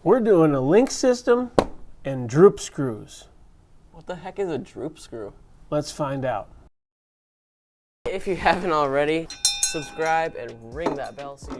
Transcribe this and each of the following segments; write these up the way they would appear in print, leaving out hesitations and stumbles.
We're doing a link system and droop screws. What the heck is a droop screw? Let's find out. If you haven't already, subscribe and ring the bell so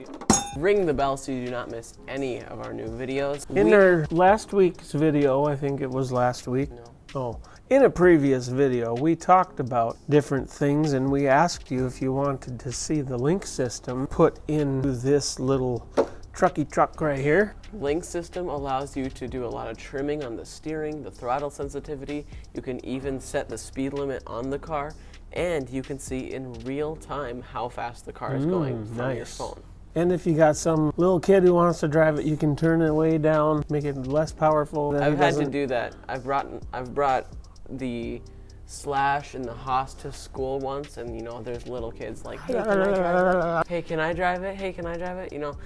you do not miss any of our new videos. In our last week's video, I think it was last week. No. Oh, in a previous video, we talked about different things and we asked you if you wanted to see the link system put into this little trucky truck right here. Link system allows you to do a lot of trimming on the steering, the throttle sensitivity. You can even set the speed limit on the car, and you can see in real time how fast the car is going from your phone. And if you got some little kid who wants to drive it, you can turn it way down, make it less powerful. I've had to do that. I've brought the Slash and the Haas to school once, and you know, there's little kids like, hey, can I drive it? Hey, can I drive it? Hey, can I drive it? You know,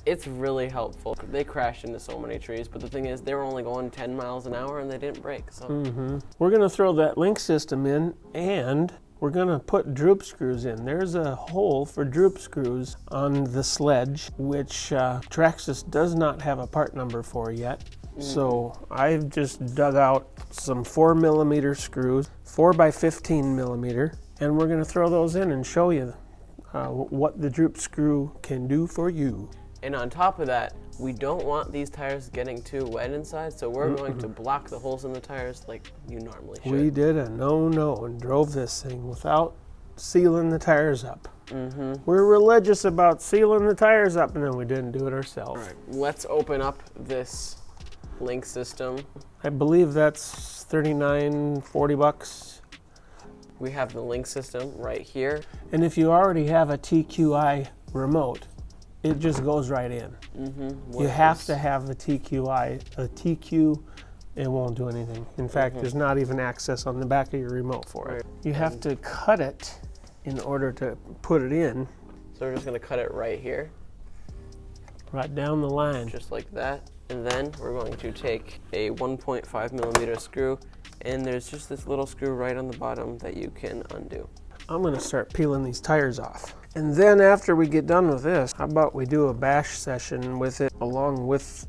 it's really helpful. They crashed into so many trees, but the thing is, they were only going 10 miles an hour and they didn't brake. So we're gonna throw that link system in, and we're gonna put droop screws in. There's a hole for droop screws on the Sledge, which Traxxas does not have a part number for yet. So I've just dug out some 4mm screws, 4x15mm, and we're gonna throw those in and show you what the droop screw can do for you. And on top of that, we don't want these tires getting too wet inside, so we're going to block the holes in the tires like you normally should. We did a no-no and drove this thing without sealing the tires up. We're religious about sealing the tires up, and then we didn't do it ourselves. All right, let's open up this link system. I believe that's $39, $40. We have the link system right here. And if you already have a TQI remote, it just goes right in. You have to have the TQI. A TQ, it won't do anything. In fact, there's not even access on the back of your remote for it. You have to cut it in order to put it in. So we're just gonna cut it right here. Right down the line. Just like that. And then we're going to take a 1.5mm screw, and there's just this little screw right on the bottom that you can undo. I'm gonna start peeling these tires off. And then after we get done with this, how about we do a bash session with it along with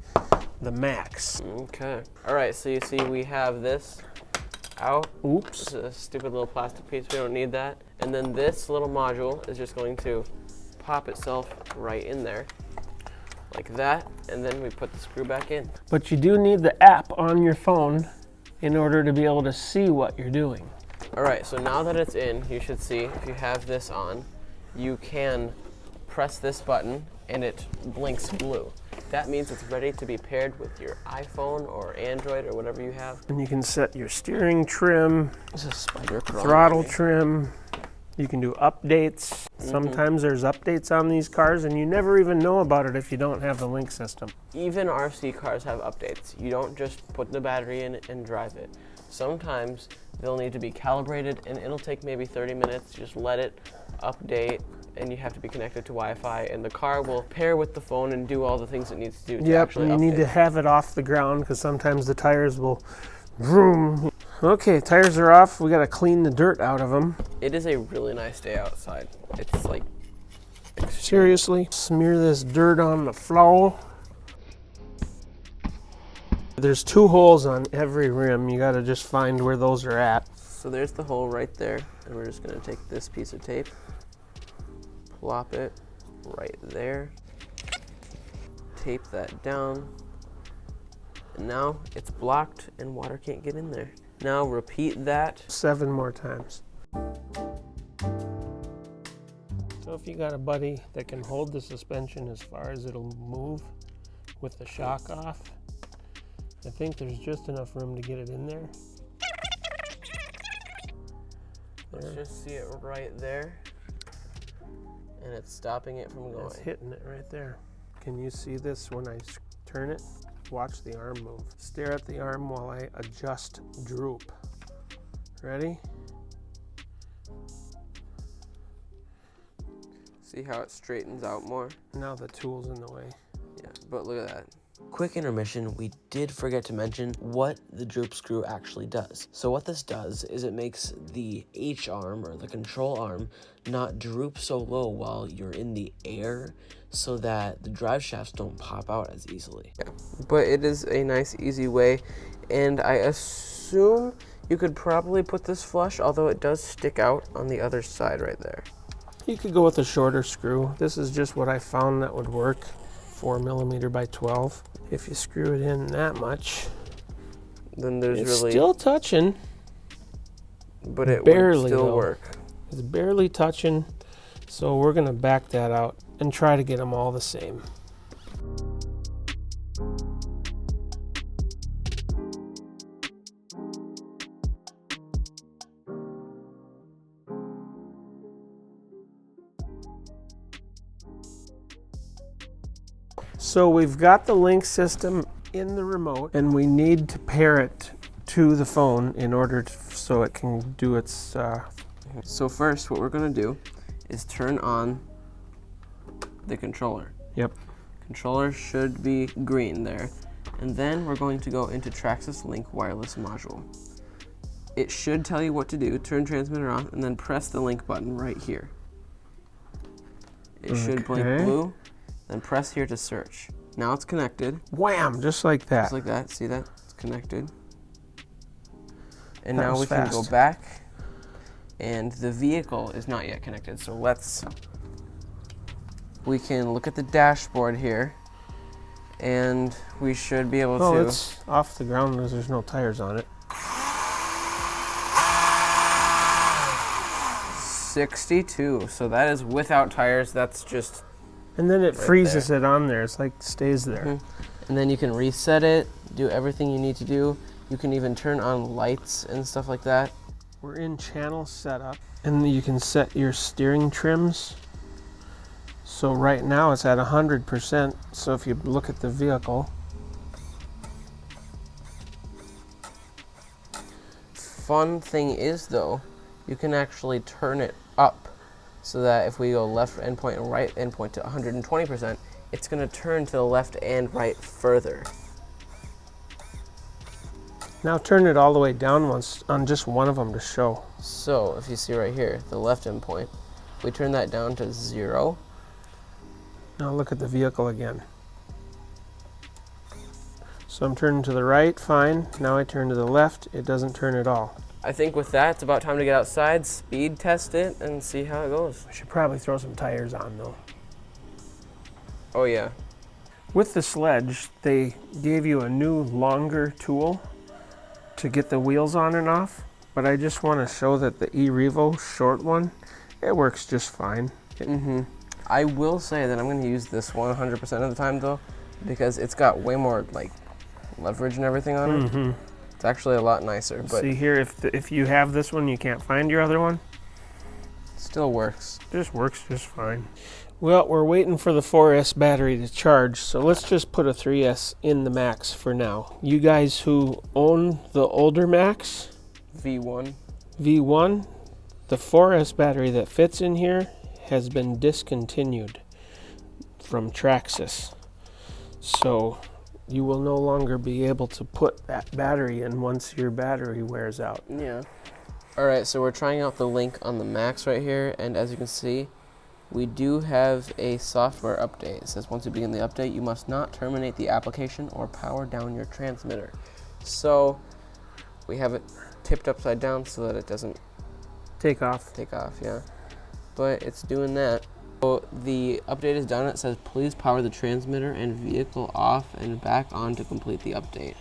the Max. Okay. All right, so you see we have this out. Oops. This is a stupid little plastic piece, we don't need that. And then this little module is just going to pop itself right in there, like that, and then we put the screw back in. But you do need the app on your phone in order to be able to see what you're doing. All right, so now that it's in, you should see, if you have this on, you can press this button and it blinks blue. That means it's ready to be paired with your iPhone or Android or whatever you have. And you can set your steering trim, There's a spider crawling throttle trim. You can do updates. Sometimes there's updates on these cars and you never even know about it if you don't have the link system. Even RC cars have updates. You don't just put the battery in and drive it. Sometimes they'll need to be calibrated, and it'll take maybe 30 minutes. Just let it update, and you have to be connected to Wi-Fi, and the car will pair with the phone and do all the things it needs to do to actually update. Yep, you need to have it off the ground because sometimes the tires will vroom. Okay, tires are off. We got to clean the dirt out of them. It is a really nice day outside. It's like seriously, smear this dirt on the floor. There's 2 holes on every rim. You got to just find where those are at. So there's the hole right there, and we're just going to take this piece of tape, plop it right there, tape that down, and now it's blocked and water can't get in there. Now repeat that 7 more times. So if you got a buddy that can hold the suspension as far as it'll move with the shock off, I think there's just enough room to get it in there. Let's just see it right there. And it's stopping it from going. It's hitting it right there. Can you see this when I turn it? Watch the arm move. Stare at the arm while I adjust droop. Ready? See how it straightens out more? Now the tool's in the way. Yeah, but look at that. Quick intermission, we did forget to mention what the droop screw actually does. So what this does is it makes the H arm, or the control arm, not droop so low while you're in the air, so that the drive shafts don't pop out as easily. Yeah, but it is a nice, easy way, and I assume you could probably put this flush, although it does stick out on the other side right there. You could go with a shorter screw. This is just what I found that would work, 4mm by 12. If you screw it in that much, Then there's it's really still touching. but it barely would still though. work. It's barely touching, so we're gonna back that out and try to get them all the same. So we've got the link system in the remote, and we need to pair it to the phone in order so it can do its So first, what we're gonna do is turn on the controller. Yep. Controller should be green there. And then we're going to go into Traxxas Link wireless module. It should tell you what to do. Turn transmitter on and then press the link button right here. It should blink Okay. blue, then press here to search. Now it's connected, Wham! Just like that. just like that. See that? It's connected. And That now was we can go fast. back, and the vehicle is not yet connected. So we can look at the dashboard here, and we should be able Oh, to. it's off the ground because there's no tires on it. 62. So that is without tires. That's just. And then it Right freezes it on there. It's like stays there. And then you can reset it, do everything you need to do. You can even turn on lights and stuff like that. We're in channel setup, and you can set your steering trims. So right now it's at 100%. So if you look at the vehicle, Fun thing is though, you can actually turn it up so that if we go left endpoint and right endpoint to 120%, it's going to turn to the left and right further. now turn it all the way down once on just one of them to show. So if you see right here, the left endpoint, we turn that down to 0. Now look at the vehicle again. So I'm turning to the right, fine. Now I turn to the left, it doesn't turn at all. I think with that, it's about time to get outside, speed test it, and see how it goes. I should probably throw some tires on though. Oh yeah. With the Sledge, they gave you a new longer tool to get the wheels on and off, but I just want to show that the e-Revo short one, it works just fine. I will say that I'm going to use this 100% of the time though, because it's got way more like leverage and everything on it. It's actually a lot nicer, but See here, if you have this one, you can't find your other one, it still works. it just works just fine. Well, we're waiting for the 4S battery to charge, so let's just put a 3S in the Max for now. You guys who own the older Max, V1. V1, the 4S battery that fits in here has been discontinued from Traxxas. So you will no longer be able to put that battery in once your battery wears out. Yeah. Alright, so we're trying out the link on the Max right here, and as you can see, we do have a software update. It says once you begin the update, you must not terminate the application or power down your transmitter. So we have it tipped upside down so that it doesn't Take off. take off, yeah. But it's doing that. So the update is done. It says please power the transmitter and vehicle off and back on to complete the update.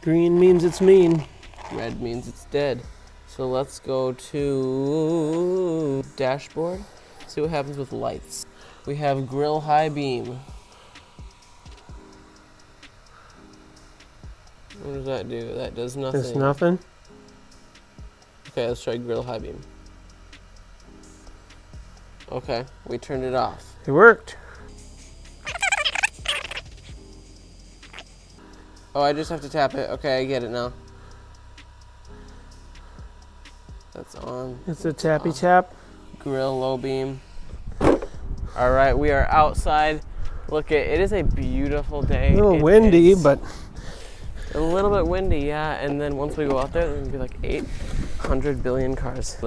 Green means it's mean. Red means it's dead. So let's go to dashboard, see what happens with lights. We have grill high beam. What does that do? That does nothing. It's nothing. Okay, let's try grill high beam. Okay, we turned it off. It worked. Oh, I just have to tap it. Okay, I get it now. That's on. It's a tappy tap. Grill low beam. All right, we are outside. Look, it is a beautiful day. A little windy, is but a little bit windy, yeah. And then once we go out there, there's gonna be like 800 billion cars. So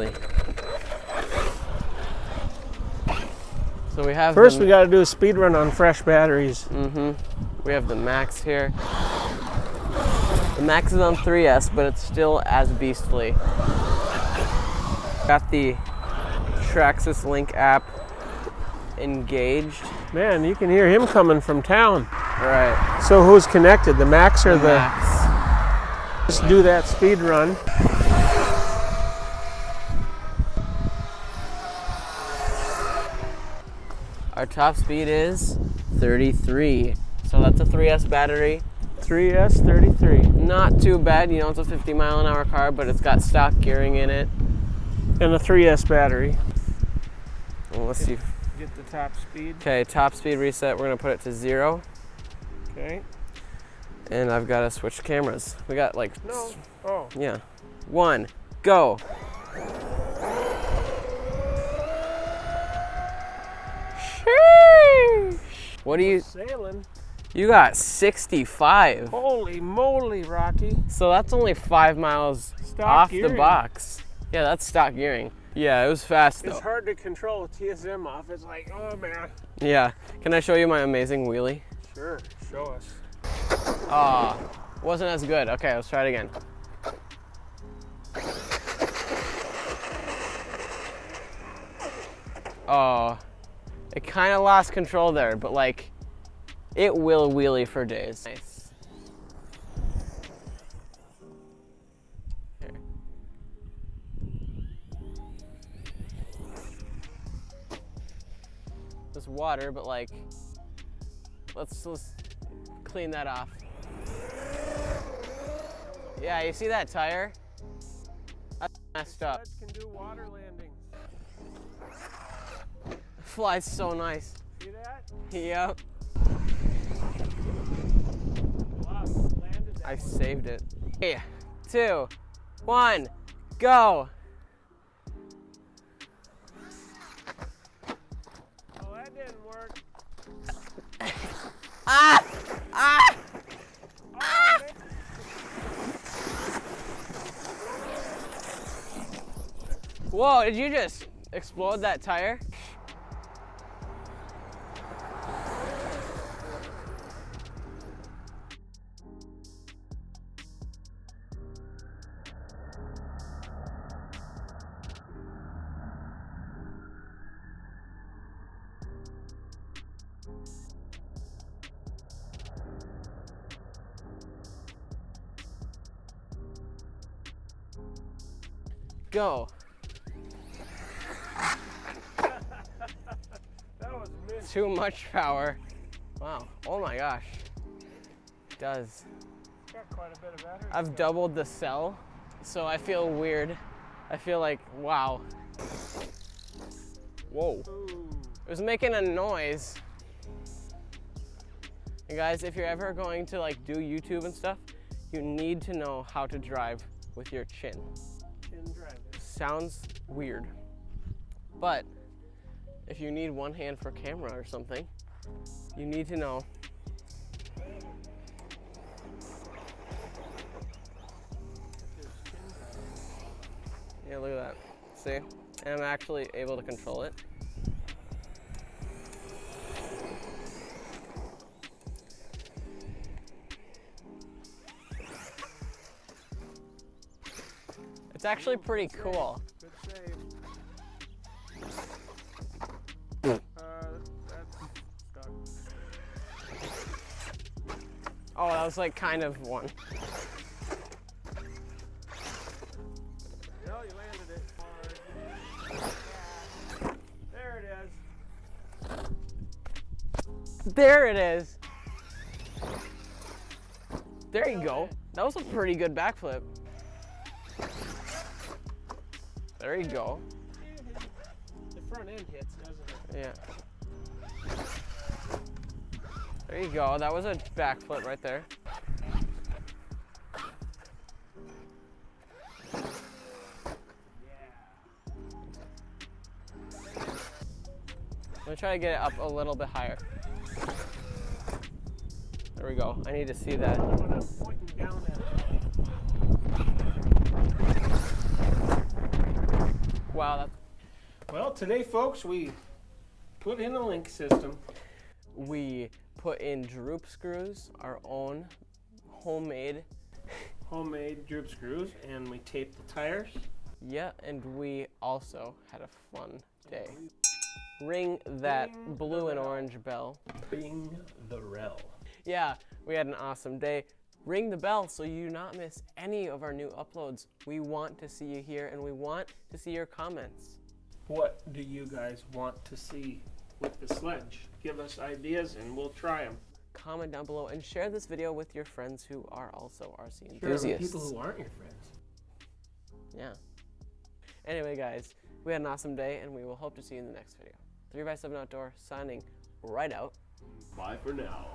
we have. First, we got to do a speed run on fresh batteries. We have the Max here. The Max is on 3S, but it's still as beastly. Got the Traxxas Link app engaged. Man, you can hear him coming from town. All right. So who's connected, the Max or the? Max. Let's do that speed run. Our top speed is 33. So that's a 3S battery. 3S 33. Not too bad, you know, it's a 50-mile-an-hour car, but it's got stock gearing in it. And a 3S battery. Well, let's see. Get the top speed. Okay, top speed reset. We're gonna put it to 0. Okay. And I've got to switch cameras. We got like. No. Oh. Yeah. 1, go. What do you? Sailing. You got 65. Holy moly, Rocky. So that's only 5 miles Stock off gearing. the box. Yeah, that's stock gearing. Yeah, it was fast though. It's hard to control a TSM off. It's like, oh man. Yeah. Can I show you my amazing wheelie? Sure, show us. Ah, wasn't as good. Okay, let's try it again. Oh, it kind of lost control there, but like, it will wheelie for days. Nice. Here. There's water, but like, let's clean that off. Yeah, you see that tire? That's messed up. SLEDGE can do water landings. Flies so nice. See that? Yep. Wow, landed that I one. saved it. 3, 2, 1, go. Oh, that didn't work. Ah! Ah! Oh, man. Whoa, did you just explode that tire? Go. That was mint. Too much power. Wow. Oh my gosh. It does. Got quite a bit of battery. I've doubled the cell, so I feel weird. I feel like, wow. Whoa. Ooh. It was making a noise. And guys, if you're ever going to like do YouTube and stuff, you need to know how to drive with your chin. Chin driving. Sounds weird, but if you need one hand for camera or something, you need to know. Yeah, look at that. See? And I'm actually able to control it. It's actually pretty cool. Good save. That's stuck. Oh, that was like kind of one. No, you landed it hard. There it is. There it is. There you go. That was a pretty good backflip. There you go. The front end hits, doesn't it? Yeah. There you go. That was a backflip right there. Let me try to get it up a little bit higher. There we go. I need to see that. I'm pointing down at it. Wow, that's... Well, today, folks, we put in a link system. We put in droop screws, our own homemade Droop screws, and we taped the tires. Yeah, and we also had a fun day. Ring that blue and orange bell. Bing the rel. Yeah, we had an awesome day. Ring the bell so you do not miss any of our new uploads. We want to see you here, and we want to see your comments. What do you guys want to see with the sledge? Give us ideas and we'll try them. Comment down below and share this video with your friends who are also RC Share enthusiasts. it with people who aren't your friends. Yeah. Anyway, guys, we had an awesome day, and we will hope to see you in the next video. 3x7 Outdoor signing right out. Bye for now.